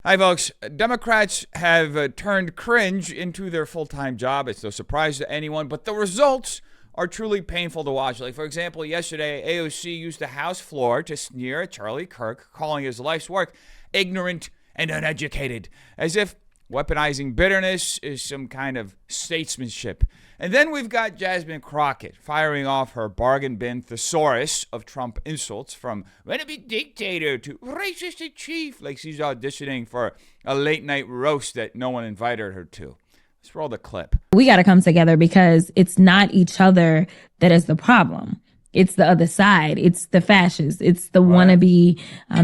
Hi, folks. Democrats have turned cringe into their full-time job. It's no surprise to anyone, but the results are truly painful to watch. Like, for example, yesterday, AOC used the House floor to sneer at Charlie Kirk, calling his life's work ignorant and uneducated, as if weaponizing bitterness is some kind of statesmanship. And then we've got Jasmine Crockett firing off her bargain bin thesaurus of Trump insults, from wannabe dictator to racist in chief, like she's auditioning for a late night roast that no one invited her to. Let's roll the clip. We got to come together because it's not each other that is the problem. It's the other side. It's the fascists. It's the wannabe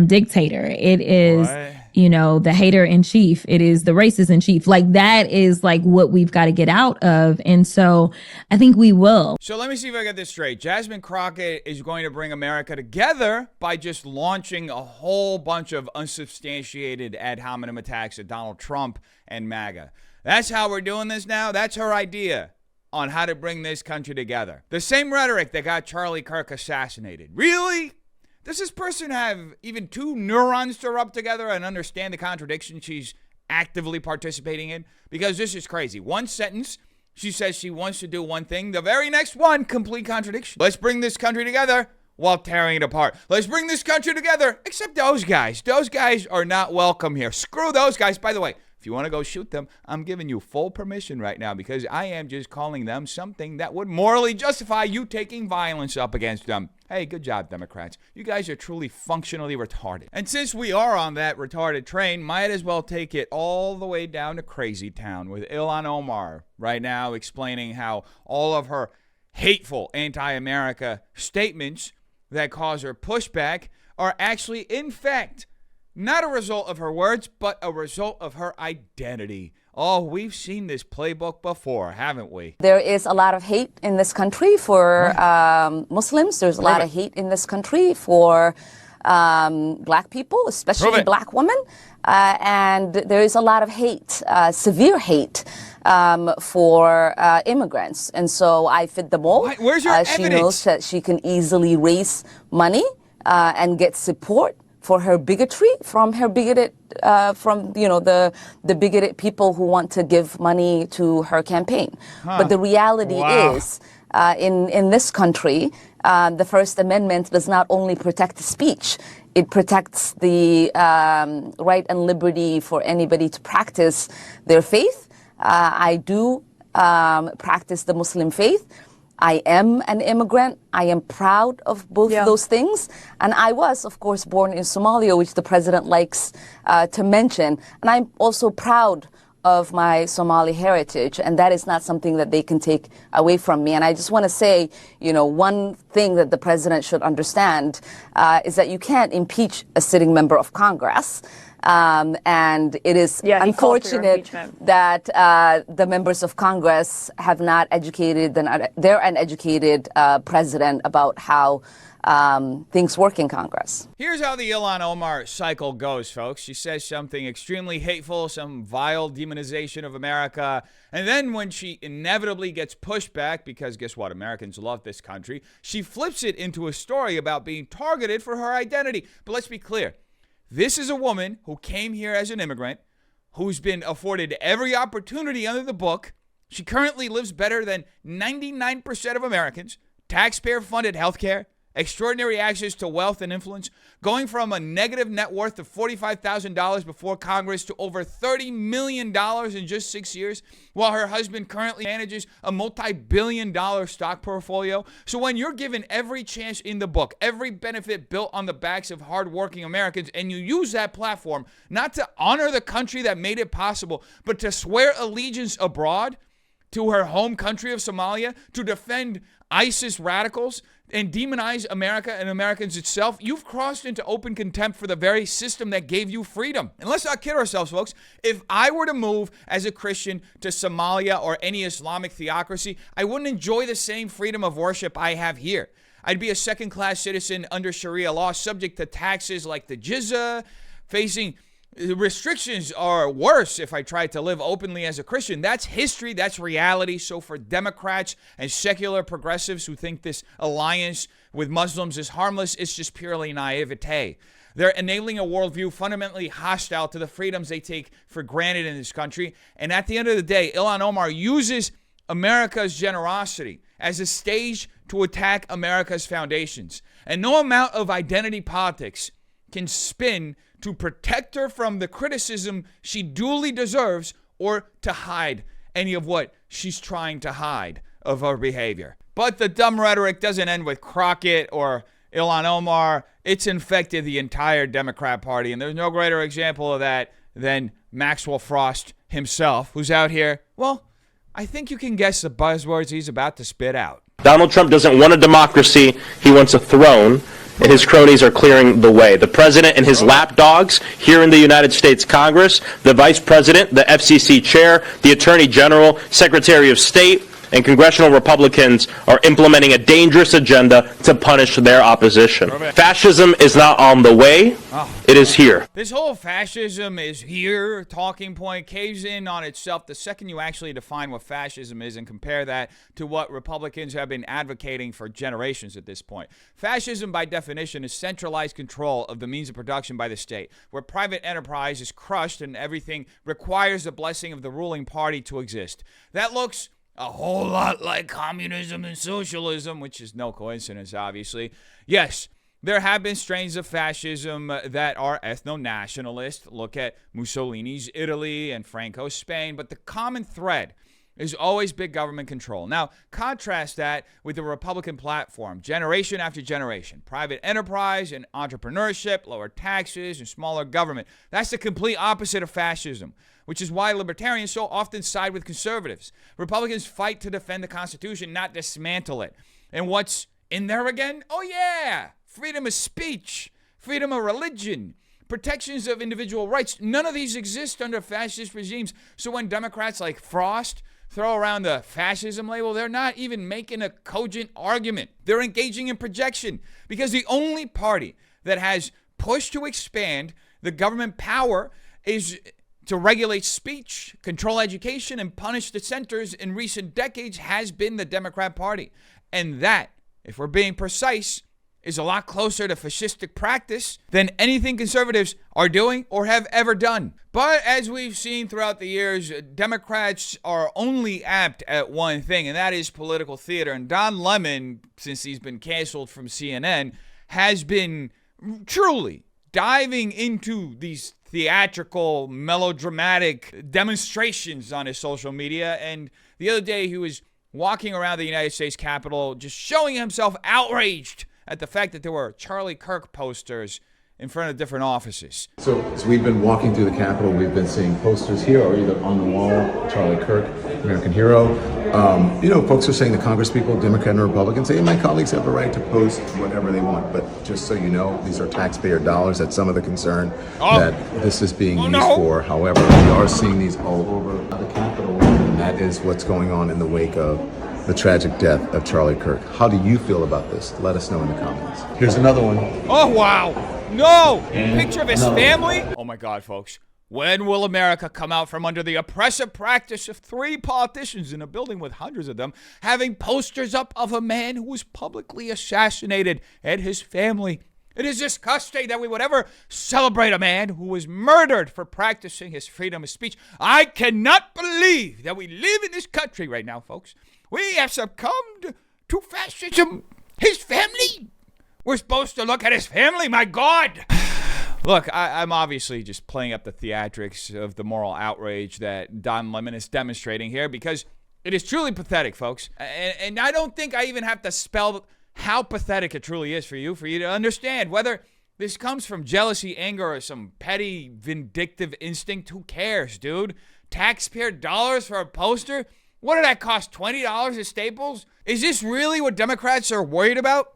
dictator. It is, the hater in chief. It is the racist in chief. Like, that is like what we've got to get out of. And so I think we will. So let me see if I get this straight. Jasmine Crockett is going to bring America together by just launching a whole bunch of unsubstantiated ad hominem attacks at Donald Trump and MAGA. That's how we're doing this now. That's her idea on how to bring this country together. The same rhetoric that got Charlie Kirk assassinated. Really? Does this person have even two neurons to rub together and understand the contradiction she's actively participating in? Because this is crazy. One sentence, she says she wants to do one thing. The very next one, complete contradiction. Let's bring this country together while tearing it apart. Let's bring this country together, except those guys. Those guys are not welcome here. Screw those guys. By the way, if you want to go shoot them, I'm giving you full permission right now, because I am just calling them something that would morally justify you taking violence up against them. Hey, good job, Democrats. You guys are truly functionally retarded. And since we are on that retarded train, might as well take it all the way down to Crazy Town with Ilhan Omar right now explaining how all of her hateful anti-America statements that cause her pushback are actually, in fact, not a result of her words, but a result of her identity. Oh, we've seen this playbook before, haven't we? There is a lot of hate in this country for Muslims. There's a lot of hate in this country for black people, especially black women. And there is a lot of hate, severe hate, for immigrants. And so I fit the mold. Where's your evidence? She knows that she can easily raise money and get support for her bigotry from her bigoted, the bigoted people who want to give money to her campaign. But the reality is, in this country, the First Amendment does not only protect speech, it protects the right and liberty for anybody to practice their faith. I do practice the Muslim faith. I am an immigrant. I am proud of both of those things. And I was, of course, born in Somalia, which the president likes to mention. And I'm also proud of my Somali heritage. And that is not something that they can take away from me. And I just want to say, one thing that the president should understand is that you can't impeach a sitting member of Congress. And it is unfortunate that the members of Congress have not educated their uneducated president about how things work in Congress. Here's how the Ilhan Omar cycle goes, folks. She says something extremely hateful, some vile demonization of America, and then when she inevitably gets pushed back, because guess what, Americans love this country, she flips it into a story about being targeted for her identity. But let's be clear. This is a woman who came here as an immigrant, who's been afforded every opportunity under the book. She currently lives better than 99% of Americans, taxpayer-funded health care, extraordinary access to wealth and influence, going from a negative net worth of $45,000 before Congress to over $30 million in just 6 years, while her husband currently manages a multi-billion-dollar stock portfolio. So when you're given every chance in the book, every benefit built on the backs of hardworking Americans, and you use that platform not to honor the country that made it possible, but to swear allegiance abroad to her home country of Somalia, to defend ISIS radicals, and demonize America and Americans itself, you've crossed into open contempt for the very system that gave you freedom. And let's not kid ourselves, folks. If I were to move as a Christian to Somalia or any Islamic theocracy, I wouldn't enjoy the same freedom of worship I have here. I'd be a second-class citizen under Sharia law, subject to taxes like the jizya, facing restrictions are worse if I tried to live openly as a Christian. That's history. That's reality. So for Democrats and secular progressives who think this alliance with Muslims is harmless, it's just purely naivete. They're enabling a worldview fundamentally hostile to the freedoms they take for granted in this country. And at the end of the day, Ilhan Omar uses America's generosity as a stage to attack America's foundations. And no amount of identity politics can spin to protect her from the criticism she duly deserves or to hide any of what she's trying to hide of her behavior. But the dumb rhetoric doesn't end with Crockett or Ilhan Omar. It's infected the entire Democrat Party, and there's no greater example of that than Maxwell Frost himself, who's out here. Well, I think you can guess the buzzwords he's about to spit out. Donald Trump doesn't want a democracy. He wants a throne, and his cronies are clearing the way. The president and his lapdogs here in the United States Congress, the vice president, the FCC chair, the attorney general, secretary of state, and congressional Republicans are implementing a dangerous agenda to punish their opposition. Fascism is not on the way. It is here. This whole fascism is here talking point caves in on itself the second you actually define what fascism is and compare that to what Republicans have been advocating for generations at this point. Fascism, by definition, is centralized control of the means of production by the state, where private enterprise is crushed and everything requires the blessing of the ruling party to exist. That looks a whole lot like communism and socialism, which is no coincidence, obviously. Yes, there have been strains of fascism that are ethno-nationalist. Look at Mussolini's Italy and Franco's Spain. But the common thread is always big government control. Now, contrast that with the Republican platform, generation after generation. Private enterprise and entrepreneurship, lower taxes, and smaller government. That's the complete opposite of fascism, which is why libertarians so often side with conservatives. Republicans fight to defend the Constitution, not dismantle it. And what's in there again? Oh, yeah, freedom of speech, freedom of religion, protections of individual rights. None of these exist under fascist regimes. So when Democrats like Frost throw around the fascism label, they're not even making a cogent argument. They're engaging in projection, because the only party that has pushed to expand the government power is to regulate speech, control education, and punish dissenters in recent decades has been the Democrat Party. And that, if we're being precise, is a lot closer to fascistic practice than anything conservatives are doing or have ever done. But as we've seen throughout the years, Democrats are only apt at one thing, and that is political theater. And Don Lemon, since he's been canceled from CNN, has been truly diving into these theatrical, melodramatic demonstrations on his social media. And the other day he was walking around the United States Capitol just showing himself outraged at the fact that there were Charlie Kirk posters in front of different offices. So as we've been walking through the Capitol, we've been seeing posters here or either on the wall, Charlie Kirk, American hero. Folks are saying the Congress people, Democrat and Republican, say, my colleagues have a right to post whatever they want. But just so you know, these are taxpayer dollars. That's some of the concern that this is being used for. However, we are seeing these all over the Capitol, and that is what's going on in the wake of the tragic death of Charlie Kirk. How do you feel about this? Let us know in the comments. Here's another one. Oh, wow. No! Picture of his family? Oh, my God, folks. When will America come out from under the oppressive practice of 3 politicians in a building with hundreds of them having posters up of a man who was publicly assassinated and his family? It is disgusting that we would ever celebrate a man who was murdered for practicing his freedom of speech. I cannot believe that we live in this country right now, folks. We have succumbed to fascism. His family? We're supposed to look at his family, my God. Look, I'm obviously just playing up the theatrics of the moral outrage that Don Lemon is demonstrating here, because it is truly pathetic, folks. And I don't think I even have to spell how pathetic it truly is for you to understand. Whether this comes from jealousy, anger, or some petty vindictive instinct, who cares, dude? Taxpayer dollars for a poster? What did that cost, $20 at Staples? Is this really what Democrats are worried about?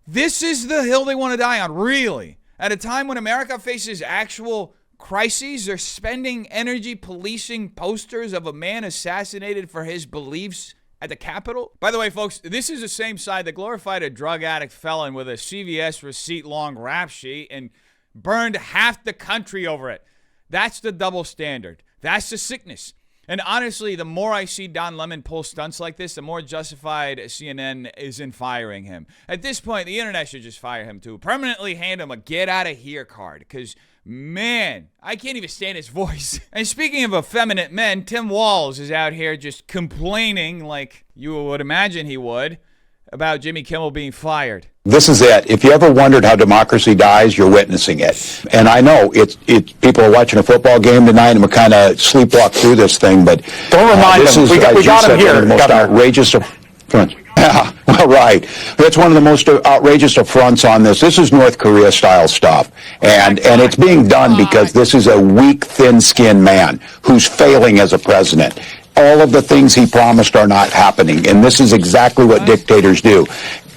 This is the hill they want to die on, really. At a time when America faces actual crises, they're spending energy policing posters of a man assassinated for his beliefs at the Capitol. By the way, folks, this is the same side that glorified a drug addict felon with a CVS receipt-long rap sheet and burned half the country over it. That's the double standard. That's the sickness. And honestly, the more I see Don Lemon pull stunts like this, the more justified CNN is in firing him. At this point, the internet should just fire him too. Permanently hand him a get out of here card. Because, man, I can't even stand his voice. And speaking of effeminate men, Tim Walz is out here just complaining like you would imagine he would about Jimmy Kimmel being fired. This is it. If you ever wondered how democracy dies, you're witnessing it. And I know it's people are watching a football game tonight and we're kind of sleepwalk through this thing, but don't remind them. We got him here. One of the most outrageous affronts. Yeah, well, right. That's one of the most outrageous affronts on this. This is North Korea style stuff. And it's being done because this is a weak, thin-skinned man who's failing as a president. All of the things he promised are not happening, and this is exactly what dictators do.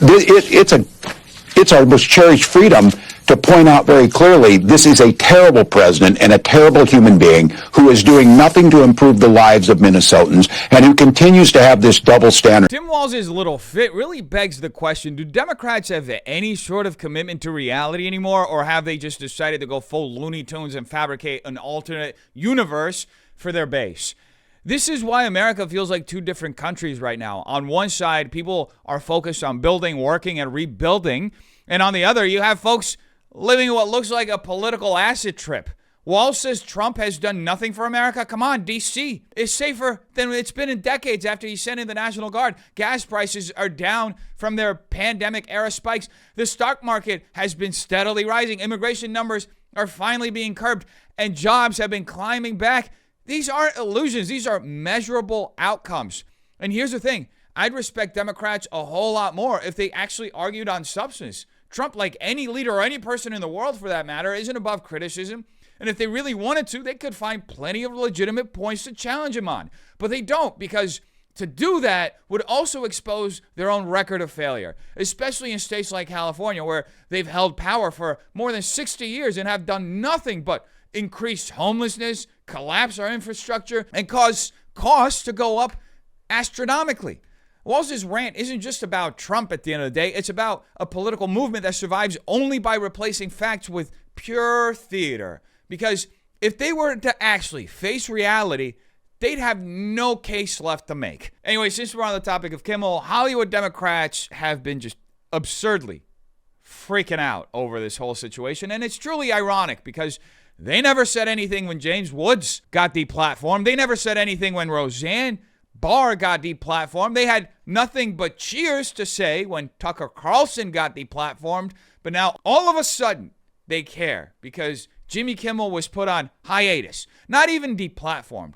It's our most cherished freedom to point out very clearly this is a terrible president and a terrible human being who is doing nothing to improve the lives of Minnesotans and who continues to have this double standard. Tim Walz's little fit really begs the question, do Democrats have any sort of commitment to reality anymore, or have they just decided to go full Looney Tunes and fabricate an alternate universe for their base? This is why America feels like two different countries right now. On one side, people are focused on building, working, and rebuilding. And on the other, you have folks living what looks like a political acid trip. Walz says Trump has done nothing for America. Come on, D.C. is safer than it's been in decades after he sent in the National Guard. Gas prices are down from their pandemic-era spikes. The stock market has been steadily rising. Immigration numbers are finally being curbed, and jobs have been climbing back. These aren't illusions. These are measurable outcomes. And here's the thing. I'd respect Democrats a whole lot more if they actually argued on substance. Trump, like any leader or any person in the world for that matter, isn't above criticism. And if they really wanted to, they could find plenty of legitimate points to challenge him on. But they don't, because to do that would also expose their own record of failure, especially in states like California, where they've held power for more than 60 years and have done nothing but increase homelessness, collapse our infrastructure, and cause costs to go up astronomically. Walz's rant isn't just about Trump at the end of the day. It's about a political movement that survives only by replacing facts with pure theater. Because if they were to actually face reality, they'd have no case left to make. Anyway, since we're on the topic of Kimmel, Hollywood Democrats have been just absurdly freaking out over this whole situation. And it's truly ironic because they never said anything when James Woods got deplatformed. They never said anything when Roseanne Barr got deplatformed. They had nothing but cheers to say when Tucker Carlson got deplatformed. But now all of a sudden they care because Jimmy Kimmel was put on hiatus. Not even deplatformed.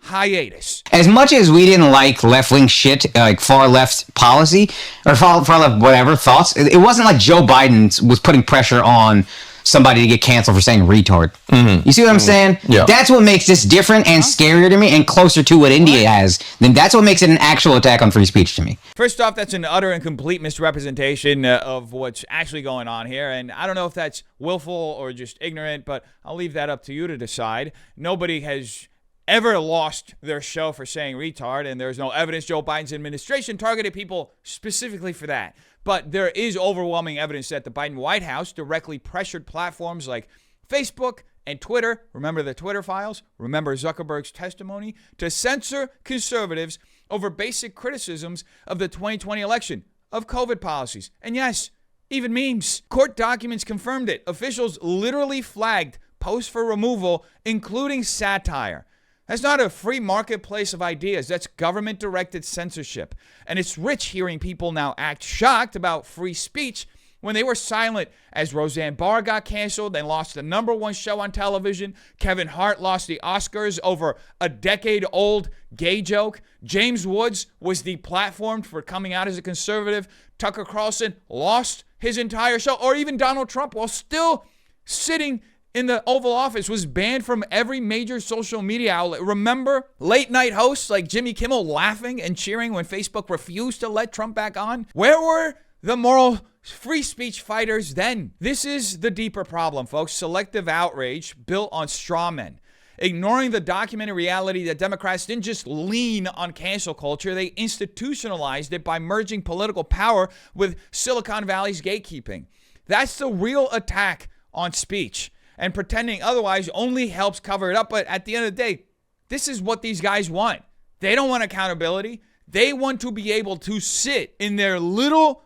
Hiatus. As much as we didn't like left-wing shit, like far-left policy, or far-left whatever thoughts, it wasn't like Joe Biden was putting pressure on somebody to get canceled for saying retard. Mm-hmm. You see what I'm saying? Yeah. That's what makes this different and scarier to me and closer to what India has. Then that's what makes it an actual attack on free speech to me. First off, that's an utter and complete misrepresentation of what's actually going on here. And I don't know if that's willful or just ignorant, but I'll leave that up to you to decide. Nobody has ever lost their show for saying retard, and there's no evidence Joe Biden's administration targeted people specifically for that. But there is overwhelming evidence that the Biden White House directly pressured platforms like Facebook and Twitter, remember the Twitter files, remember Zuckerberg's testimony, to censor conservatives over basic criticisms of the 2020 election, of COVID policies, and yes, even memes. Court documents confirmed it. Officials literally flagged posts for removal, including satire. That's not a free marketplace of ideas. That's government-directed censorship. And it's rich hearing people now act shocked about free speech when they were silent as Roseanne Barr got canceled and lost the #1 show on television. Kevin Hart lost the Oscars over a decade-old gay joke. James Woods was deplatformed for coming out as a conservative. Tucker Carlson lost his entire show. Or even Donald Trump, while still sitting in the Oval Office, was banned from every major social media outlet. Remember late night hosts like Jimmy Kimmel laughing and cheering when Facebook refused to let Trump back on? Where were the moral free speech fighters then? This is the deeper problem, folks. Selective outrage built on straw men. Ignoring the documented reality that Democrats didn't just lean on cancel culture, they institutionalized it by merging political power with Silicon Valley's gatekeeping. That's the real attack on speech. And pretending otherwise only helps cover it up. But at the end of the day, This is what these guys want. They don't want accountability. They want to be able to sit in their little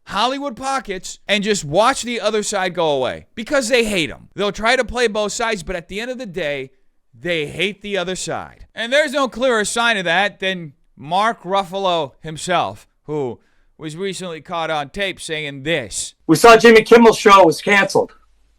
Hollywood pockets and just watch the other side go away because they hate them. They'll try to play both sides, but at the end of the day, they hate the other side. And there's no clearer sign of that than Mark Ruffalo himself, who was recently caught on tape saying this. We saw Jimmy Kimmel's show was canceled.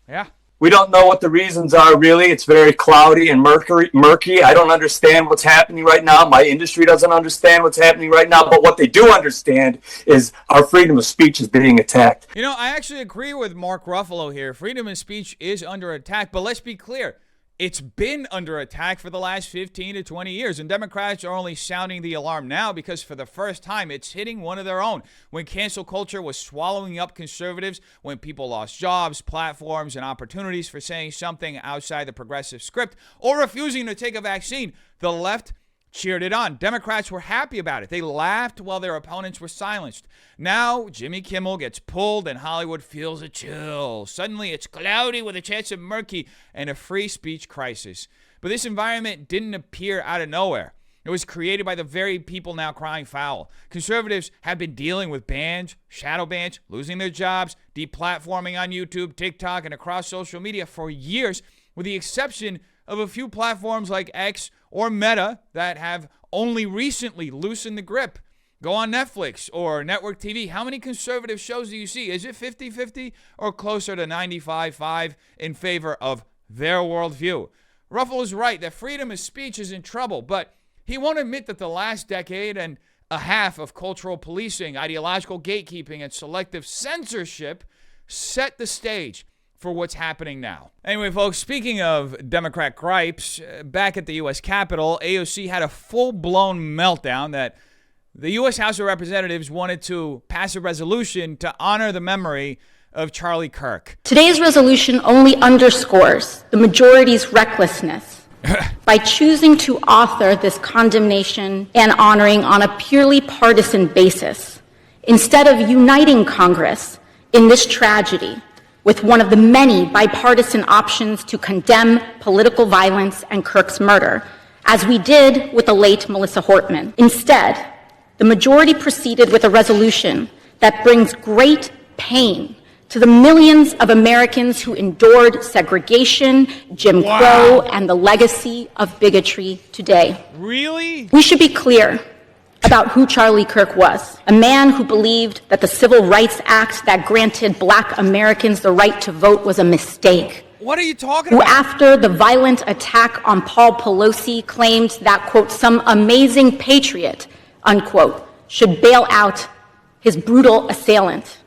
Yeah. We don't know what the reasons are, really. It's very cloudy and murky. I don't understand what's happening right now. My industry doesn't understand what's happening right now. But what they do understand is our freedom of speech is being attacked. You know, I actually agree with Mark Ruffalo here. Freedom of speech is under attack. But let's be clear. It's been under attack for the last 15 to 20 years, and Democrats are only sounding the alarm now because for the first time, it's hitting one of their own. When cancel culture was swallowing up conservatives, when people lost jobs, platforms, and opportunities for saying something outside the progressive script or refusing to take a vaccine, the left cheered it on. Democrats were happy about it. They laughed while their opponents were silenced. Now, Jimmy Kimmel gets pulled and Hollywood feels a chill. Suddenly, it's cloudy with a chance of murky and a free speech crisis. But this environment didn't appear out of nowhere. It was created by the very people now crying foul. Conservatives have been dealing with bans, shadow bans, losing their jobs, deplatforming on YouTube, TikTok, and across social media for years, with the exception of a few platforms like X or Meta that have only recently loosened the grip. Go on Netflix or network TV. How many conservative shows do you see? Is it 50-50 or closer to 95-5 in favor of their worldview? Ruffalo is right that freedom of speech is in trouble, but he won't admit that the last decade and a half of cultural policing, ideological gatekeeping, and selective censorship set the stage for what's happening now. Anyway, folks, speaking of Democrat gripes, back at the U.S. Capitol, AOC had a full-blown meltdown that the U.S. House of Representatives wanted to pass a resolution to honor the memory of Charlie Kirk. Today's resolution only underscores the majority's recklessness by choosing to author this condemnation and honoring on a purely partisan basis, instead of uniting Congress in this tragedy with one of the many bipartisan options to condemn political violence and Kirk's murder, as we did with the late Melissa Hortman. Instead, the majority proceeded with a resolution that brings great pain to the millions of Americans who endured segregation, Jim Crow, and the legacy of bigotry today. Really? We should be clear about who Charlie Kirk was, a man who believed that the Civil Rights Act that granted Black Americans the right to vote was a mistake. What are you talking who, about? After the violent attack on Paul Pelosi, claimed that, quote, some amazing patriot, unquote, should bail out his brutal assailant.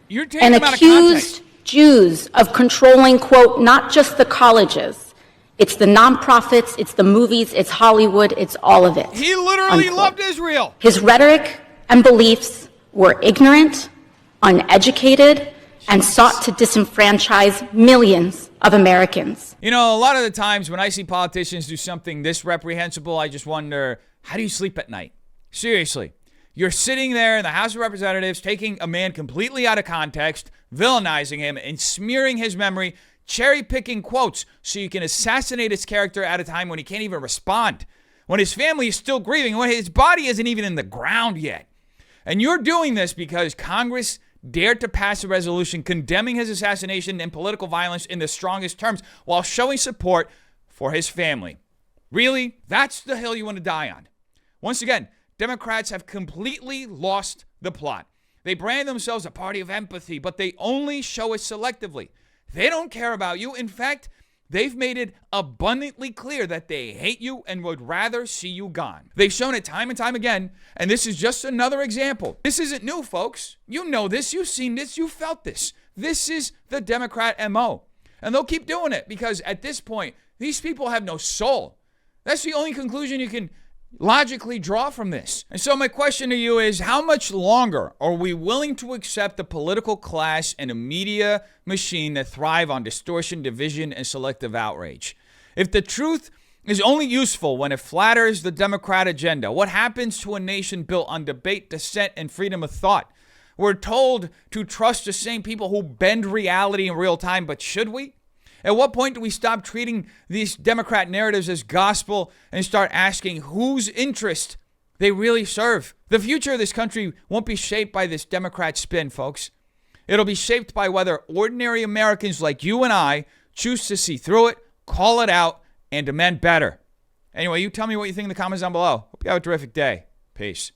You're taking and him out of accused context. Jews of controlling, quote, not just the colleges, it's the nonprofits, it's the movies, it's Hollywood, it's all of it. He literally unquote. loved Israel. His rhetoric and beliefs were ignorant, uneducated, and sought to disenfranchise millions of Americans. You know, a lot of the times when I see politicians do something this reprehensible, I just wonder, how do you sleep at night? Seriously. You're sitting there in the House of Representatives taking a man completely out of context, villainizing him, and smearing his memory, cherry-picking quotes so you can assassinate his character at a time when he can't even respond, when his family is still grieving, when his body isn't even in the ground yet. And you're doing this because Congress dared to pass a resolution condemning his assassination and political violence in the strongest terms while showing support for his family. Really? That's the hill you want to die on. Once again, Democrats have completely lost the plot. They brand themselves a party of empathy, but they only show it selectively. They don't care about you. In fact, they've made it abundantly clear that they hate you and would rather see you gone. They've shown it time and time again, and this is just another example. This isn't new, folks. You know this. You've seen this. You felt this. This is the Democrat MO. And they'll keep doing it because at this point, these people have no soul. That's the only conclusion you can logically draw from this. And so my question to you is, how much longer are we willing to accept the political class and a media machine that thrive on distortion, division, and selective outrage? If the truth is only useful when it flatters the Democrat agenda, what happens to a nation built on debate, dissent, and freedom of thought? We're told to trust the same people who bend reality in real time, but should we? At what point do we stop treating these Democrat narratives as gospel and start asking whose interest they really serve? The future of this country won't be shaped by this Democrat spin, folks. It'll be shaped by whether ordinary Americans like you and I choose to see through it, call it out, and demand better. Anyway, you tell me what you think in the comments down below. Hope you have a terrific day. Peace.